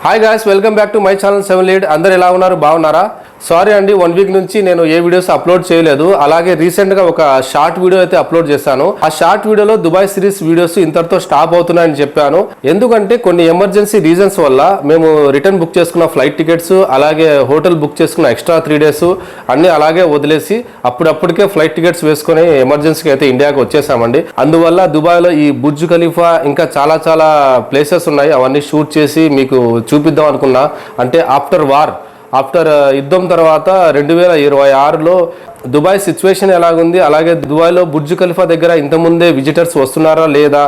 Hi guys, welcome back to my channel 7 lead. అందరు ఎలా ఉన్నారు? బాగున్నారా? సారీ అండి, 1 వీక్ నుంచి నేను ఏ వీడియోస్ అప్లోడ్ చేయలేదు. అలాగే రీసెంట్గా ఒక షార్ట్ వీడియో అయితే అప్లోడ్ చేశాను. ఆ షార్ట్ వీడియోలో దుబాయ్ సిరీస్ వీడియోస్ ఇంతటితో స్టాప్ అవుతున్నాయని చెప్పాను. ఎందుకంటే కొన్ని ఎమర్జెన్సీ రీజన్స్ వల్ల మేము రిటర్న్ బుక్ చేసుకున్న ఫ్లైట్ టికెట్స్, అలాగే హోటల్ బుక్ చేసుకున్న ఎక్స్ట్రా 3 డేస్ అన్నీ అలాగే వదిలేసి అప్పుడప్పటికే ఫ్లైట్ టికెట్స్ వేసుకొని ఎమర్జెన్సీకి అయితే ఇండియాకి వచ్చేసామండి. అందువల్ల దుబాయ్లో ఈ బుర్జ్ ఖలీఫా ఇంకా చాలా ప్లేసెస్ ఉన్నాయి. అవన్నీ షూట్ చేసి మీకు చూపిద్దాం అనుకున్నా. అంటే ఆఫ్టర్ యుద్ధం తర్వాత 2026లో దుబాయ్ సిచ్యువేషన్ ఎలాగుంది, అలాగే దుబాయ్లో బుర్జ్ ఖలీఫా దగ్గర ఇంతకుముందే విజిటర్స్ వస్తున్నారా లేదా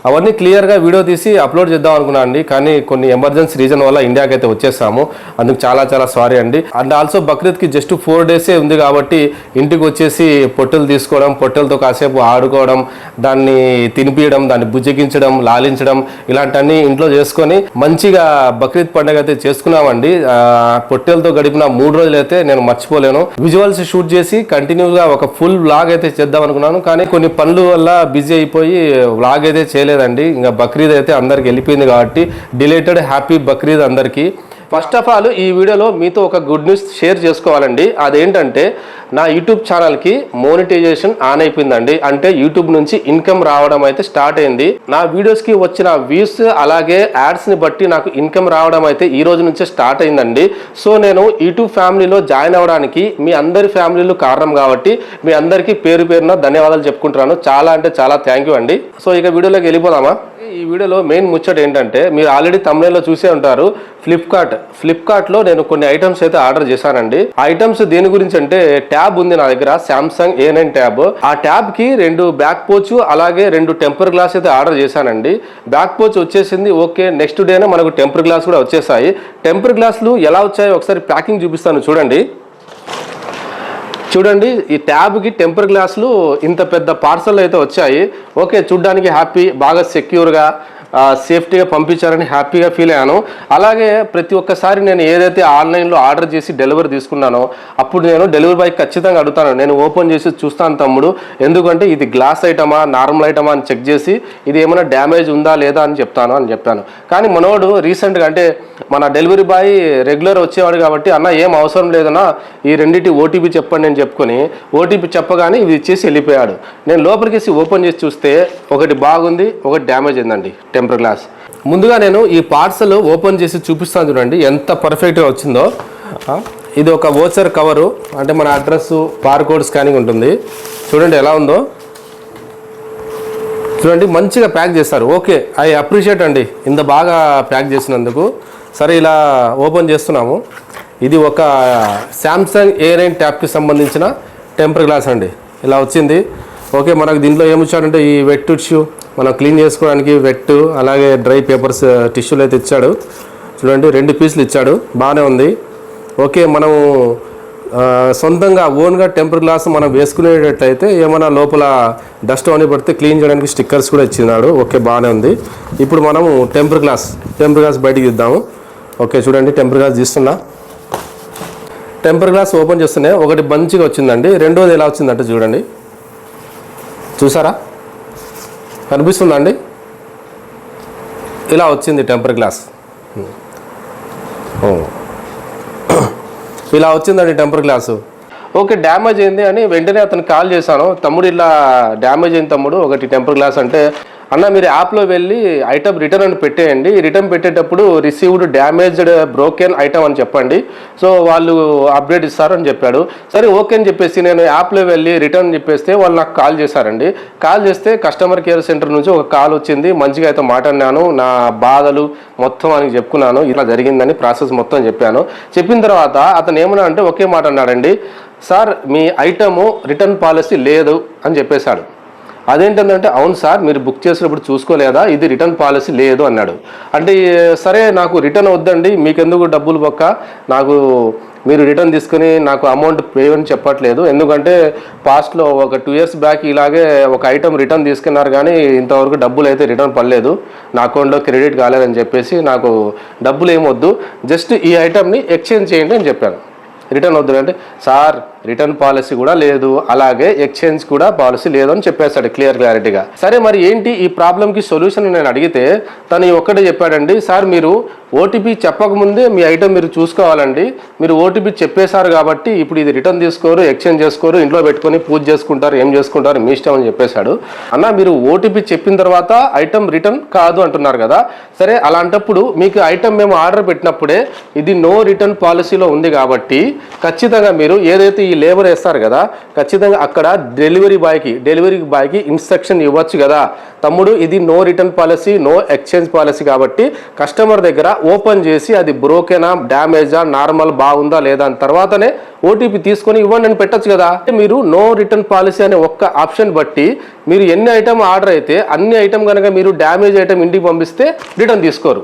అవన్నీ క్లియర్గా వీడియో తీసి అప్లోడ్ చేద్దాం అనుకున్నాను అండి. కానీ కొన్ని ఎమర్జెన్సీ రీజన్ వల్ల ఇండియాకి అయితే వచ్చేసాము. అందుకు చాలా సారీ అండి. అండ్ ఆల్సో బక్రీద్కి జస్ట్ 4 డేసే ఉంది కాబట్టి ఇంటికి వచ్చేసి పొట్టెలు తీసుకోవడం, పొట్టెలతో కాసేపు ఆడుకోవడం, దాన్ని తినిపించడం, దాన్ని బుజ్జగించడం, లాలించడం ఇలాంటివన్నీ ఇంట్లో చేసుకొని మంచిగా బక్రీద్ పండుగ అయితే చేసుకున్నామండి. పొట్టెలతో గడిపిన 3 రోజులు అయితే నేను మర్చిపోలేను. విజువల్స్ షూట్ చేసి కంటిన్యూగా ఒక ఫుల్ వ్లాగ్ అయితే చేద్దాం అనుకున్నాను. కానీ కొన్ని పనుల వల్ల బిజీ అయిపోయి వ్లాగ్ అయితే చేయలేదండి. ఇంకా బక్రీద్ అయితే అందరికి వెళ్ళిపోయింది కాబట్టి డిలేటెడ్ హ్యాపీ బక్రీద్ అందరికీ. ఫస్ట్ ఆఫ్ ఆల్ ఈ వీడియోలో మీతో ఒక గుడ్ న్యూస్ షేర్ చేసుకోవాలండి. అదేంటంటే నా యూట్యూబ్ ఛానల్కి మోనిటైజేషన్ ఆన్ అయిపోయిందండి. అంటే యూట్యూబ్ నుంచి ఇన్కమ్ రావడం అయితే స్టార్ట్ అయింది. నా వీడియోస్కి వచ్చిన వ్యూస్ అలాగే యాడ్స్ని బట్టి నాకు ఇన్కమ్ రావడం అయితే ఈ రోజు నుంచే స్టార్ట్ అయిందండి. సో నేను యూట్యూబ్ ఫ్యామిలీలో జాయిన్ అవ్వడానికి మీ అందరి ఫ్యామిలీలు కారణం కాబట్టి మీ అందరికీ పేరున ధన్యవాదాలు చెప్పుకుంటున్నాను. చాలా థ్యాంక్ యూ అండి. సో ఇక వీడియోలోకి వెళ్ళిపోదామా? ఈ వీడియోలో మెయిన్ ముచ్చట ఏంటంటే మీరు ఆల్రెడీ తమిళలో చూసే ఉంటారు. ఫ్లిప్కార్ట్లో నేను కొన్ని ఐటమ్స్ అయితే ఆర్డర్ చేశానండి. ఆ ఐటమ్స్ దేని గురించి అంటే ట్యాబ్ ఉంది నా దగ్గర, శాంసంగ్ A9 ట్యాబ్. ఆ ట్యాబ్ కి 2 బ్యాక్ పోచ్ అలాగే 2 టెంపర్ గ్లాస్ అయితే ఆర్డర్ చేశానండి. బ్యాక్ పోచ్ వచ్చేసింది, ఓకే. నెక్స్ట్ డేనే మనకు టెంపర్ గ్లాస్ కూడా వచ్చేసాయి. టెంపర్ గ్లాసులు ఎలా వచ్చాయో ఒకసారి ప్యాకింగ్ చూపిస్తాను చూడండి. ఈ ట్యాబ్కి టెంపర్ గ్లాసులు ఇంత పెద్ద పార్సల్ అయితే వచ్చాయి. ఓకే, చూడ్డానికి హ్యాపీ, బాగా సెక్యూర్గా సేఫ్టీగా పంపించారని హ్యాపీగా ఫీల్ అయ్యాను. అలాగే ప్రతి ఒక్కసారి నేను ఏదైతే ఆన్లైన్లో ఆర్డర్ చేసి డెలివరీ తీసుకున్నానో అప్పుడు నేను డెలివరీ బాయ్ ఖచ్చితంగా అడుగుతాను, నేను ఓపెన్ చేసి చూస్తాను తమ్ముడు, ఎందుకంటే ఇది గ్లాస్ ఐటమా నార్మల్ ఐటమా అని చెక్ చేసి ఇది ఏమైనా డ్యామేజ్ ఉందా లేదా అని చెప్పాను. కానీ మనోడు రీసెంట్గా అంటే మన డెలివరీ బాయ్ రెగ్యులర్ వచ్చేవాడు కాబట్టి అన్న ఏం అవసరం లేదన్నా ఈ రెండింటి ఓటీపీ చెప్పండి అని చెప్పుకొని ఓటీపీ చెప్పగానే ఇది ఇచ్చేసి వెళ్ళిపోయాడు. నేను లోపలికి ఓపెన్ చేసి చూస్తే ఒకటి బాగుంది, ఒకటి డ్యామేజ్ అయిందండి టెంపర్ గ్లాస్. ముందుగా నేను ఈ పార్సల్ ఓపెన్ చేసి చూపిస్తాను చూడండి ఎంత పర్ఫెక్ట్గా వచ్చిందో. ఇది ఒక వోచర్ కవరు, అంటే మన అడ్రస్ బార్కోడ్ స్కానింగ్ ఉంటుంది. చూడండి ఎలా ఉందో, చూడండి మంచిగా ప్యాక్ చేస్తారు. ఓకే, ఐ అప్రిషియేట్ అండి ఇంత బాగా ప్యాక్ చేసినందుకు. సరే, ఇలా ఓపెన్ చేస్తున్నాము. ఇది ఒక శాంసంగ్ A9 ట్యాబ్కి సంబంధించిన టెంపర్ గ్లాస్ అండి. ఇలా వచ్చింది. ఓకే, మనకు దీంట్లో ఏమిచ్చాడంటే ఈ వెట్ టిష్యూ మనం క్లీన్ చేసుకోవడానికి వెట్ అలాగే డ్రై పేపర్స్ టిష్యూలు అయితే ఇచ్చాడు. చూడండి 2 పీసులు ఇచ్చాడు, బాగానే ఉంది. ఓకే, మనం సొంతంగా ఓన్గా టెంపర్ గ్లాస్ మనం వేసుకునేటట్లయితే ఏమైనా లోపల డస్ట్ అని పడితే క్లీన్ చేయడానికి స్టిక్కర్స్ కూడా ఇచ్చినాడు. ఓకే, బాగానే ఉంది. ఇప్పుడు మనము టెంపర్ గ్లాస్ బయటికి తీద్దాము. ఓకే, చూడండి టెంపర్ గ్లాస్ తీస్తున్నా. టెంపర్ గ్లాస్ ఓపెన్ చేస్తూనే ఒకటి మంచిగా వచ్చిందండి. రెండోది ఎలా వచ్చిందంటే చూడండి, చూసారా, కనిపిస్తుందండి? ఇలా వచ్చింది టెంపర్ గ్లాస్. ఇలా వచ్చిందండి టెంపర్ గ్లాసు. ఓకే, డ్యామేజ్ అయింది అని వెంటనే అతను కాల్ చేశాను. తమ్ముడు ఇలా డ్యామేజ్ అయింది తమ్ముడు ఒకటి టెంపర్ గ్లాస్ అంటే, అన్న మీరు యాప్లో వెళ్ళి ఐటమ్ రిటర్న్ అని పెట్టేయండి. రిటర్న్ పెట్టేటప్పుడు రిసీవ్డ్ డ్యామేజ్డ్ బ్రోకెన్ ఐటమ్ అని చెప్పండి, సో వాళ్ళు అప్డేట్ ఇస్తారని చెప్పాడు. సరే ఓకే అని చెప్పేసి నేను యాప్లో వెళ్ళి రిటర్న్ చెప్పేస్తే వాళ్ళు నాకు కాల్ చేశారండి. కాల్ చేస్తే కస్టమర్ కేర్ సెంటర్ నుంచి ఒక కాల్ వచ్చింది. మంచిగా అయితే మాట్లాడినాను, నా బాధలు మొత్తం అని చెప్పుకున్నాను, ఇలా జరిగిందని ప్రాసెస్ మొత్తం చెప్పాను. చెప్పిన తర్వాత అతను ఏమన్నా అంటే ఒకే మాట అన్నాడండి, సార్ మీ ఐటము రిటర్న్ పాలసీ లేదు అని చెప్పేశాడు. అదేంటంటే అవును సార్ మీరు బుక్ చేసినప్పుడు చూసుకోలేదా, ఇది రిటర్న్ పాలసీ లేదు అన్నాడు. అంటే సరే నాకు రిటర్న్ వద్దండి, మీకెందుకు డబ్బులు పక్క, నాకు మీరు రిటర్న్ తీసుకుని నాకు అమౌంట్ పే అని చెప్పట్లేదు, ఎందుకంటే పాస్ట్లో ఒక 2 years బ్యాక్ ఇలాగే ఒక ఐటమ్ రిటర్న్ తీసుకున్నారు కానీ ఇంతవరకు డబ్బులు అయితే రిటర్న్ పడలేదు, నా అకౌంట్లో క్రెడిట్ కాలేదని చెప్పేసి నాకు డబ్బులు ఏమొద్దు, జస్ట్ ఈ ఐటమ్ని ఎక్స్చేంజ్ చేయండి అని చెప్పాను. రిటర్న్ వద్దు అంటే, సార్ రిటర్న్ పాలసీ కూడా లేదు, అలాగే ఎక్స్చేంజ్ కూడా పాలసీ లేదు అని చెప్పేశాడు క్లారిటీగా. సరే మరి ఏంటి ఈ ప్రాబ్లంకి సొల్యూషన్ నేను అడిగితే తను ఒక్కటే చెప్పాడండి, సార్ మీరు ఓటీపీ చెప్పకముందే మీ ఐటమ్ మీరు చూసుకోవాలండి, మీరు ఓటీపీ చెప్పేశారు కాబట్టి ఇప్పుడు ఇది రిటర్న్ తీసుకోరు, ఎక్స్చేంజ్ చేసుకోరు, ఇంట్లో పెట్టుకొని పూజ చేసుకుంటారు, ఏం చేసుకుంటారు మీ ఇష్టం అని చెప్పేశాడు. అన్న మీరు ఓటీపీ చెప్పిన తర్వాత ఐటమ్ రిటర్న్ కాదు అంటున్నారు కదా, సరే అలాంటప్పుడు మీకు ఐటమ్ మేము ఆర్డర్ పెట్టినప్పుడే ఇది నో రిటర్న్ పాలసీలో ఉంది కాబట్టి ఖచ్చితంగా మీరు ఏదైతే ఈ లేబర్ వేస్తారు కదా, ఖచ్చితంగా అక్కడ డెలివరీ బాయ్కి ఇన్స్ట్రక్షన్ ఇవ్వచ్చు కదా, తమ్ముడు ఇది no return policy, no exchange policy కాబట్టి కస్టమర్ దగ్గర ఓపెన్ చేసి అది బ్రోకెనా, డ్యామేజా, నార్మల్ బాగుందా లేదా అని తర్వాతనే ఓటీపీ తీసుకొని ఇవ్వండి అని పెట్టచ్చు కదా. మీరు నో రిటర్న్ పాలసీ అనే ఒక్క ఆప్షన్ బట్టి మీరు ఎన్ని ఐటమ్ ఆర్డర్ అయితే అన్ని ఐటమ్ కనుక మీరు డ్యామేజ్ ఐటమ్ ఇంటికి పంపిస్తే రిటర్న్ తీసుకోరు.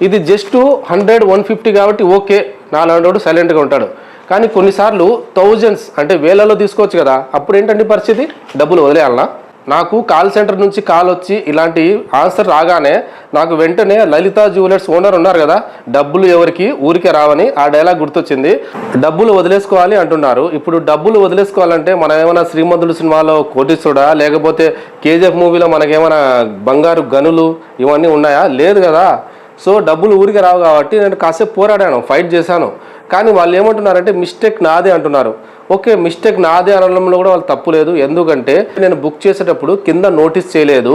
ఇది జస్ట్ 100-150 కాబట్టి ఓకే, 400 సైలెంట్గా ఉంటాడు. కానీ కొన్నిసార్లు థౌజండ్స్ అంటే వేలలో తీసుకోవచ్చు కదా, అప్పుడు ఏంటంటే పరిస్థితి, డబ్బులు వదిలేయాలనా? నాకు కాల్ సెంటర్ నుంచి కాల్ వచ్చి ఇలాంటి ఆన్సర్ రాగానే నాకు వెంటనే లలిత జ్యువెలర్స్ ఓనర్ ఉన్నారు కదా, డబ్బులు ఎవరికి ఊరికే రావని ఆ డైలాగ్ గుర్తొచ్చింది. డబ్బులు వదిలేసుకోవాలి అంటున్నారు. ఇప్పుడు డబ్బులు వదిలేసుకోవాలంటే మనం ఏమైనా శ్రీమంతుడు సినిమాలో కోటీశ్వరుడా, లేకపోతే కేజీఎఫ్ మూవీలో మనకేమైనా బంగారు గనులు ఇవన్నీ ఉన్నాయా? లేదు కదా. సో డబ్బులు ఊరికే రావు కాబట్టి నేను కాసేపు పోరాడాను, ఫైట్ చేశాను. కానీ వాళ్ళు ఏమంటున్నారంటే మిస్టేక్ నాదే అంటున్నారు. ఓకే, మిస్టేక్ నాదే అనడంలో కూడా వాళ్ళు తప్పు లేదు. ఎందుకంటే నేను బుక్ చేసేటప్పుడు కింద నోటీస్ చేయలేదు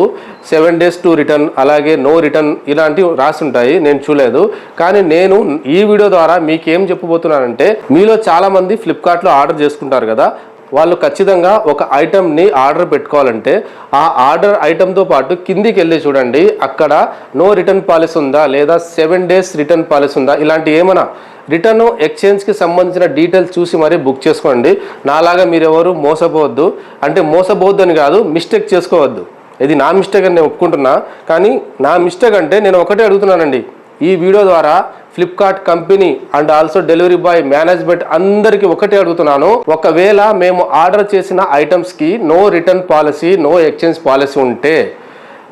7 days టు రిటర్న్, అలాగే నో రిటర్న్ ఇలాంటివి రాసి ఉంటాయి, నేను చూడలేదు. కానీ నేను ఈ వీడియో ద్వారా మీకేం చెప్పబోతున్నానంటే, మీలో చాలామంది ఫ్లిప్కార్ట్లో ఆర్డర్ చేసుకుంటారు కదా, వాళ్ళు ఖచ్చితంగా ఒక ఐటమ్ని ఆర్డర్ పెట్టుకోవాలంటే ఆ ఆర్డర్ ఐటమ్తో పాటు కిందికి వెళ్ళి చూడండి, అక్కడ నో రిటర్న్ పాలసీ ఉందా లేదా 7 days రిటర్న్ పాలసీ ఉందా, ఇలాంటి ఏమైనా రిటర్న్ ఎక్స్చేంజ్కి సంబంధించిన డీటెయిల్స్ చూసి మరీ బుక్ చేసుకోండి. నాలాగా మీరెవరు మోసపోవద్దు. అంటే మోసపోవద్దు అని కాదు, మిస్టేక్ చేసుకోవద్దు. ఇది నా మిస్టేక్ అని నేను ఒప్పుకుంటున్నా. కానీ నా మిస్టేక్ అంటే నేను ఒకటే అడుగుతున్నానండి, ఈ వీడియో ద్వారా Flipkart company and also delivery boy management అందరికీ ఒకటే అడుగుతున్నాను, ఒకవేళ మేము ఆర్డర్ చేసిన ఐటమ్స్కి no return policy, no exchange policy ఉంటే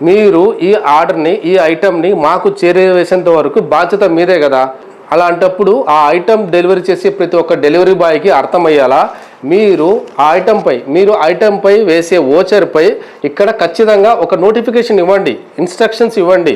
మీరు ఈ ఆర్డర్ని, ఈ ఐటమ్ని మాకు చేరవేసేంత వరకు బాధ్యత మీదే కదా. అలాంటప్పుడు ఆ ఐటమ్ డెలివరీ చేసే ప్రతి ఒక్క డెలివరీ బాయ్కి అర్థమయ్యేలా మీరు ఆ ఐటెంపై వేసే ఓచర్పై ఇక్కడ ఖచ్చితంగా ఒక నోటిఫికేషన్ ఇవ్వండి, ఇన్స్ట్రక్షన్స్ ఇవ్వండి.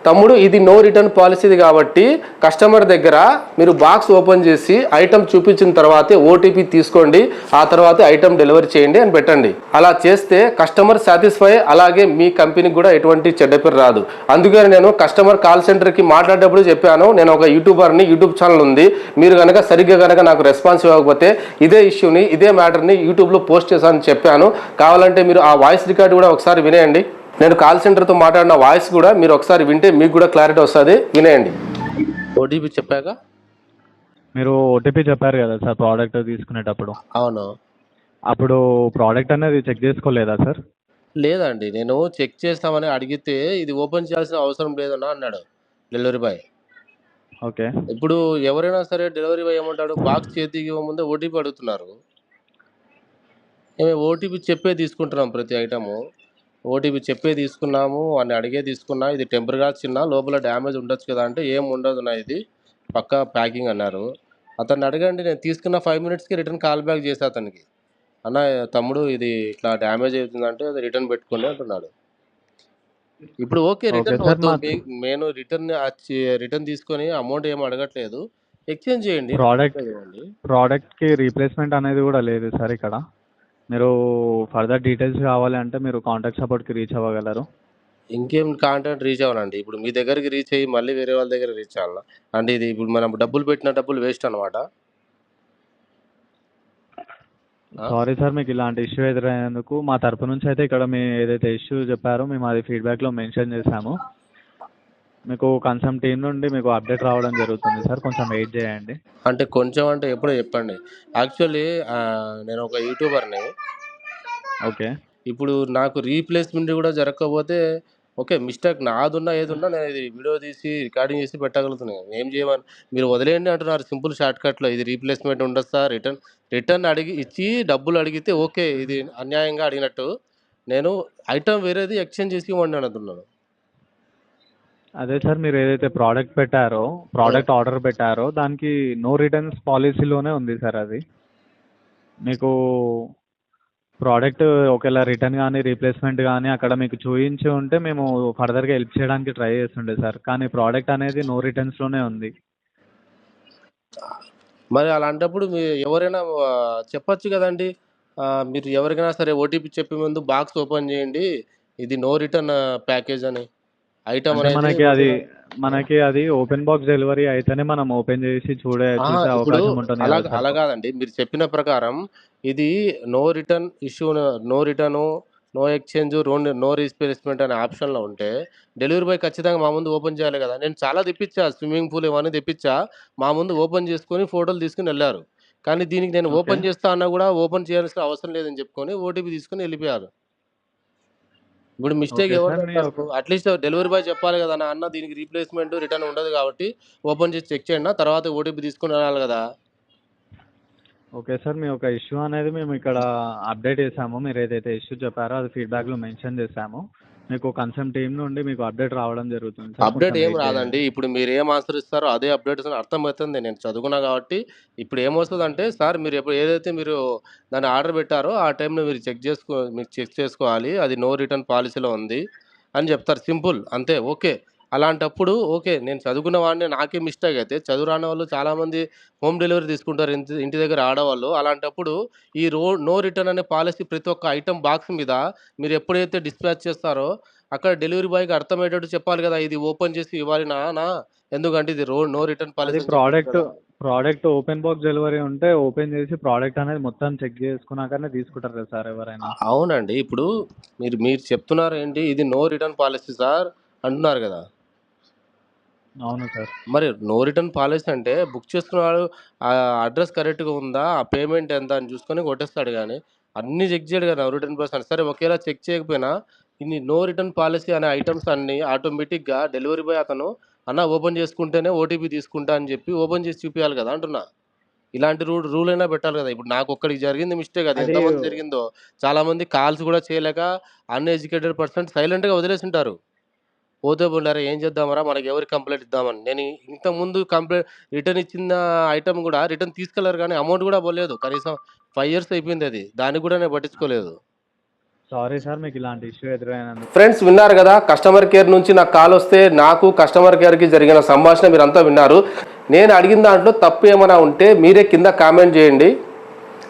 తమ్ముడు ఇది నో రిటర్న్ పాలసీది కాబట్టి కస్టమర్ దగ్గర మీరు బాక్స్ ఓపెన్ చేసి ఐటమ్ చూపించిన తర్వాతే ఓటీపీ తీసుకోండి, ఆ తర్వాత ఐటమ్ డెలివరీ చేయండి అని పెట్టండి. అలా చేస్తే కస్టమర్ సాటిస్ఫై, అలాగే మీ కంపెనీకి కూడా ఎటువంటి చెడ్డ పేరు రాదు. అందుకని నేను కస్టమర్ కాల్ సెంటర్కి మాట్లాడేటప్పుడు చెప్పాను, నేను ఒక యూట్యూబర్ని, యూట్యూబ్ ఛానల్ ఉంది, మీరు కనుక సరిగ్గా నాకు రెస్పాన్స్ ఇవ్వకపోతే ఇదే ఇష్యూని, ఇదే మ్యాటర్ని యూట్యూబ్లో పోస్ట్ చేశానని చెప్పాను. కావాలంటే మీరు ఆ వాయిస్ రికార్డు కూడా ఒకసారి వినేయండి. నేను కాల్ సెంటర్తో మాట్లాడిన వాయిస్ కూడా మీరు ఒకసారి వింటే మీకు కూడా క్లారిటీ వస్తుంది, వినేయండి. ఓటీపీ చెప్పాక మీరు ఓటీపీ చెప్పారు కదా సార్ ప్రోడక్ట్ తీసుకునేటప్పుడు, అవును. అప్పుడు ప్రోడక్ట్ అనేది చెక్ చేసుకోలేదా సార్? లేదండి, నేను చెక్ చేస్తామని అడిగితే ఇది ఓపెన్ చేయాల్సిన అవసరం లేదన్నా అన్నాడు డెలివరీ బాయ్. ఓకే. ఇప్పుడు ఎవరైనా సరే డెలివరీ బాయ్ ఏమంటాడు, బాక్స్ చేతికి ఇవ్వముందే ఓటీపీ అడుగుతున్నారు. మేము ఓటీపీ చెప్పే తీసుకుంటున్నాం, ప్రతి ఐటము ఓటీపీ చెప్పే తీసుకున్నాము అని అడిగే తీసుకున్నా. ఇది టెంపర్గా చిన్న లోపల డ్యామేజ్ ఉండొచ్చు కదా అంటే ఏం ఉండదు నా, ఇది పక్కా ప్యాకింగ్ అన్నారు. అతన్ని అడగండి, నేను తీసుకున్న 5 minutesకి రిటర్న్ కాల్ బ్యాక్ చేసే అతనికి, అన్న తమ్ముడు ఇది ఇట్లా డ్యామేజ్ అవుతుందంటే అది రిటర్న్ పెట్టుకోండి అంటున్నాడు. ఇప్పుడు ఓకే, రిటర్న్ వద్దు, నేను రిటర్న్ తీసుకొని అమౌంట్ ఏం అడగట్లేదు, ఎక్స్చేంజ్ చేయండి. ప్రోడక్ట్కి రీప్లేస్మెంట్ అనేది కూడా లేదు సార్ ఇక్కడ. మీరు ఫర్దర్ డీటెయిల్స్ కావాలి అంటే మీరు కాంటాక్ట్ సపోర్ట్కి రీచ్ అవ్వగలరు. ఇంకేం కాంటాక్ట్ రీచ్ అవ్వాలండి, ఇప్పుడు మీ దగ్గరికి రీచ్ అయ్యి మళ్ళీ వేరే వాళ్ళ దగ్గర రీచ్ అవ్వాలా అంటే ఇది ఇప్పుడు మనం డబ్బులు పెట్టిన డబ్బులు వేస్ట్ అనమాట. సారీ సార్, మీకు ఇలాంటి ఇష్యూ ఎదురైనందుకు మా తరపు నుంచి అయితే ఇక్కడ మీ ఏదైతే ఇష్యూ చెప్పారో మేము అది ఫీడ్బ్యాక్లో మెన్షన్ చేశాము. మీకు కన్సర్న్ టీం నుండి మీకు అప్డేట్ రావడం జరుగుతుంది సార్, కొంచెం వెయిట్ చేయండి. అంటే కొంచెం అంటే ఎప్పుడో చెప్పండి. యాక్చువల్లీ నేను ఒక యూట్యూబర్ని. ఓకే. ఇప్పుడు నాకు రీప్లేస్మెంట్ కూడా జరగకపోతే ఓకే, మిస్టేక్ నాదున్నా ఏదున్నా నేను ఇది వీడియో తీసి రికార్డింగ్ చేసి పెట్టగలుగుతున్నాను. ఏం చేయమని మీరు వదిలేయండి అంటున్నారు సింపుల్ షార్ట్కట్లో. ఇది రీప్లేస్మెంట్ ఉండదు సార్, రిటర్న్ అడిగి ఇచ్చి డబ్బులు అడిగితే ఓకే, ఇది అన్యాయంగా అడిగినట్టు. నేను ఐటమ్ వేరేది ఎక్స్చేంజ్ చేసి ఇవ్వండి అంటున్నాను. అదే సార్, మీరు ఏదైతే ప్రోడక్ట్ ఆర్డర్ పెట్టారో దానికి నో రిటర్న్స్ పాలసీలోనే ఉంది సార్ అది. మీకు ప్రోడక్ట్ ఒకవేళ రిటర్న్ కానీ రీప్లేస్మెంట్ కానీ అక్కడ మీకు చూపించి ఉంటే మేము ఫర్దర్గా హెల్ప్ చేయడానికి ట్రై చేస్తుండే సార్, కానీ ప్రోడక్ట్ అనేది నో రిటర్న్స్లోనే ఉంది. మరి అలాంటప్పుడు మీ ఎవరైనా చెప్పొచ్చు కదండి. మీరు ఎవరికైనా సరే ఓటీపీ చెప్పే ముందు బాక్స్ ఓపెన్ చేయండి, ఇది నో రిటర్న్ ప్యాకేజ్ అని ఐటమ్ అంటే అనేది. మనకి అది ఓపెన్ బాక్స్ డెలివరీ అయితేనే మనం ఓపెన్ చేసి చూసే ఇప్పుడు అవకాశం ఉంటుంది అలా కదా అలా సార్. కాదండి, మీరు చెప్పిన ప్రకారం ఇది no return issue, no return, no exchange, no replacement అనే ఆప్షన్లో ఉంటే డెలివరీ బాయ్ ఖచ్చితంగా మా ముందు ఓపెన్ చేయాలి కదా. నేను చాలా తెప్పించా, స్విమ్మింగ్ పూల్ ఇవన్నీ తెప్పించా, మా ముందు ఓపెన్ చేసుకొని ఫోటోలు తీసుకుని వెళ్ళారు. కానీ దీనికి నేను ఓకే. ఓపెన్ చేస్తా అన్నా కూడా ఓపెన్ చేయాల్సిన అవసరం లేదని చెప్పుకొని ఓటీపీ తీసుకొని వెళ్ళిపోయారు. ఇప్పుడు మిస్టేక్ ఓకే ఎవరు సార్, మీ చేస్తారు? అట్లీస్ట్ డెలివరీ బాయ్ చెప్పాలి కదా, నా అన్న దీనికి రీప్లేస్మెంట్ రిటర్న్ ఉండదు కాబట్టి ఓపెన్ చేసి చెక్ చేయండి, తర్వాత ఓటీపీ తీసుకుని వెళ్ళాలి కదా. ఓకే సార్, మీ ఒక ఇష్యూ అనేది మేము ఇక్కడ అప్డేట్ చేసాము. మీరు ఏదైతే ఇష్యూ చెప్పారో అది ఫీడ్బ్యాక్లో మెన్షన్ చేసాము. మీకు కన్సర్న్ టీం నుండి మీకు అప్డేట్ రావడం జరుగుతుంది సార్, అప్డేట్ కొంచెం ఏం వెయిట్ చేయండి. రాదండి. ఇప్పుడు మీరు ఏం ఆన్సర్ ఇస్తారో అదే అప్డేట్స్ అని అర్థమవుతుంది. నేను చదువుకున్నా కాబట్టి ఇప్పుడు ఏమొస్తదంటే, సార్ మీరు ఎప్పుడు ఏదైతే మీరు దాన్ని ఆర్డర్ పెట్టారో ఆ టైంలో మీరు చెక్ చేసుకోవాలి. అది నో రిటర్న్ పాలిసీలో ఉంది అని చెప్తారు. సింపుల్ అంతే. ఓకే. అలాంటప్పుడు ఓకే. నేను చదువుకున్న వాడిని, నాకే మిస్టేక్ అయితే చదువు రాని వాళ్ళు చాలామంది హోమ్ డెలివరీ తీసుకుంటారు ఇంటి దగ్గర ఆడవాళ్ళు. అలాంటప్పుడు ఈ నో రిటర్న్ అనే పాలిసీ ప్రతి ఒక్క ఐటెమ్ బాక్స్ మీద మీరు ఎప్పుడైతే డిస్పాచ్ చేస్తారో అక్కడ డెలివరీ బాయ్‌కి అర్థమయ్యేటట్టు చెప్పాలి గదా, ఇది ఓపెన్ చేసి ఇవ్వాలి నాన్న. ఎందుకంటే ఇది నో రిటర్న్ అది పాలిసీ అని చెప్పొచ్చు కదా. ప్రోడక్ట్ ఓపెన్ బాక్స్ డెలివరీ ఉంటే ఓపెన్ చేసి ప్రోడక్ట్ అనేది మొత్తం చెక్ చేసుకున్నాకనే తీసుకుంటారు కదా సార్ ఎవరైనా. అవునండి. ఇప్పుడు మీరు మీరు చెప్తున్నారు ఏంటి, ఇది నో రిటర్న్ పాలిసీ సార్ అంటున్నారు గదా. అవును సార్. మరి నో రిటర్న్ పాలిసీ అంటే బుక్ చేసుకున్నవాడు అడ్రస్ కరెక్ట్‌గా ఉందా? ఆ పేమెంట్ ఎంత అని చూసుకొని కొట్టేస్తాడు గానీ, అన్నీ చెక్ చేయడు కదా నో రిటర్న్ పాలిసీ అని. సరే ఒకేలా చెక్ చేయకపోయినా ఇన్ని నో రిటర్న్ పాలిసీ అనే ఐటెమ్స్ అన్నీ ఆటోమేటిక్‌గా డెలివరీ బాయ్ అతను అన్న ఓపెన్ చేసుకుంటేనే ఓటీపీ తీసుకుంటా అని చెప్పి ఓపెన్ చేసి చూపియాలి కదా అంటున్నా. ఇలాంటి రూల్ అయినా పెట్టాలి కదా. ఇప్పుడు నాకొక్కడికి జరిగింది మిస్టేక్, అది అది ఎంతమందికి జరిగిందో. చాలామంది కాల్స్ కూడా చేయలేక అన్‌ఎడ్యుకేటెడ్ పర్సన్స్ సైలెంట్‌గా వదిలేసుంటారు. పోతే పోనీలెరా ఏం చేద్దాంరా, మనకి ఎవరికి కంప్లెయింట్ ఇద్దామని. నేను ఇంతకుముందు రిటర్న్ ఇచ్చిన ఐటెమ్ గూడా రిటర్న్ తీసుకెళ్లారు గానీ అమౌంట్ గూడా పోలేదు. కనీసం 5 ఇయర్స్ అయిపోయిందది. దాన్ని గూడా నేను పట్టించుకోలేదు. సారీ సార్ మీకు ఇలాంటి ఇష్యూ ఎదురైనందుకు. ఫ్రెండ్స్ విన్నారు కదా, కస్టమర్ కేర్ నుంచి నాకు కాల్ వస్తే నాకు కస్టమర్ కేర్కి జరిగిన సంభాషణ మీరంతా విన్నారు. నేను అడిగిన దాంట్లో తప్పు ఏమైనా ఉంటే మీరే కింద కామెంట్ చేయండి.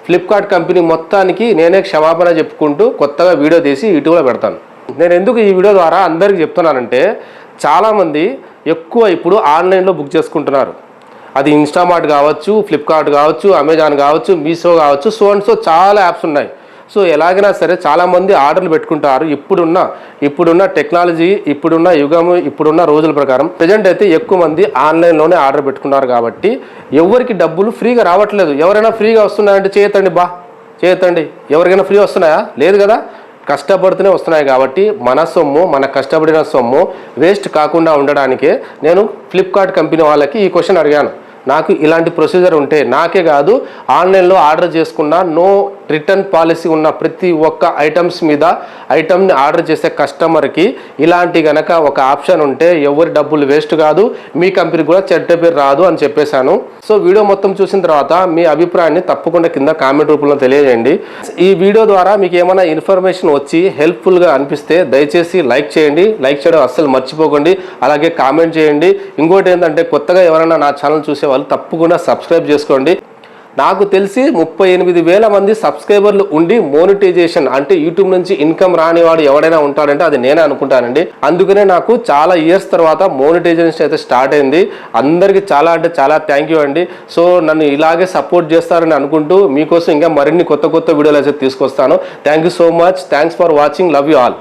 ఫ్లిప్కార్ట్ కంపెనీ మొత్తానికి నేనే క్షమాపణ చెప్పుకుంటూ కొత్తగా వీడియో తీసి యూట్యూబ్లో పెడతాను. నేను ఎందుకు ఈ వీడియో ద్వారా అందరికీ చెప్తున్నానంటే, చాలామంది ఎక్కువ ఇప్పుడు ఆన్లైన్లో బుక్ చేసుకుంటున్నారు. అది ఇన్స్టామార్ట్ కావచ్చు, ఫ్లిప్కార్ట్ కావచ్చు, అమెజాన్ కావచ్చు, మీషో కావచ్చు, సో అండ్ సో చాలా యాప్స్ ఉన్నాయి. సో ఎలాగైనా సరే చాలామంది ఆర్డర్లు పెట్టుకుంటారు. ఇప్పుడున్న టెక్నాలజీ, ఇప్పుడున్న యుగము, ఇప్పుడున్న రోజుల ప్రకారం ప్రజెంట్ అయితే ఎక్కువ మంది ఆన్లైన్లోనే ఆర్డర్ పెట్టుకున్నారు కాబట్టి ఎవరికి డబ్బులు ఫ్రీగా రావట్లేదు. ఎవరైనా ఫ్రీగా వస్తున్నాయంటే చేయతండి. ఎవరికైనా ఫ్రీ వస్తున్నాయా? లేదు కదా. కష్టపడుతూనే వస్తున్నాయి కాబట్టి మన సొమ్ము, మన కష్టపడిన సొమ్ము వేస్ట్ కాకుండా ఉండడానికే నేను ఫ్లిప్కార్ట్ కంపెనీ వాళ్ళకి ఈ క్వశ్చన్ అడిగాను. నాకు ఇలాంటి ప్రొసీజర్ ఉంటే, నాకే కాదు ఆన్లైన్లో ఆర్డర్ చేసుకున్న నో రిటర్న్ పాలసీ ఉన్న ప్రతి ఒక్క ఐటమ్ని ఆర్డర్ చేసే కస్టమర్కి ఇలాంటి గనక ఒక ఆప్షన్ ఉంటే ఎవరి డబ్బులు వేస్ట్ కాదు, మీ కంపెనీ కూడా చెడ్డ పేరు రాదు అని చెప్పేశాను. సో వీడియో మొత్తం చూసిన తర్వాత మీ అభిప్రాయాన్ని తప్పకుండా కింద కామెంట్ రూపంలో తెలియజేయండి. ఈ వీడియో ద్వారా మీకు ఏమైనా ఇన్ఫర్మేషన్ వచ్చి హెల్ప్ఫుల్గా అనిపిస్తే దయచేసి లైక్ చేయండి. లైక్ చేయడం అస్సలు మర్చిపోకండి. అలాగే కామెంట్ చేయండి. ఇంకోటి ఏంటంటే, కొత్తగా ఎవరైనా నా ఛానల్ చూసే వాళ్ళు తప్పకుండా సబ్స్క్రైబ్ చేసుకోండి. నాకు తెలిసి 38,000 మంది సబ్స్క్రైబర్లు ఉండి మోనిటైజేషన్ అంటే యూట్యూబ్ నుంచి ఇన్కమ్ రానివాడు ఎవడైనా ఉంటాడంటే అది నేనే అనుకుంటానండి. అందుకనే నాకు చాలా ఇయర్స్ తర్వాత మోనిటైజేషన్ అయితే స్టార్ట్ అయింది. అందరికీ చాలా అంటే చాలా థ్యాంక్ యూ అండి. సో నన్ను ఇలాగే సపోర్ట్ చేస్తారని అనుకుంటూ మీకోసం ఇంకా మరిన్ని కొత్త వీడియోలు అయితే తీసుకొస్తాను. Thank you so much. Thanks for watching. Love you all.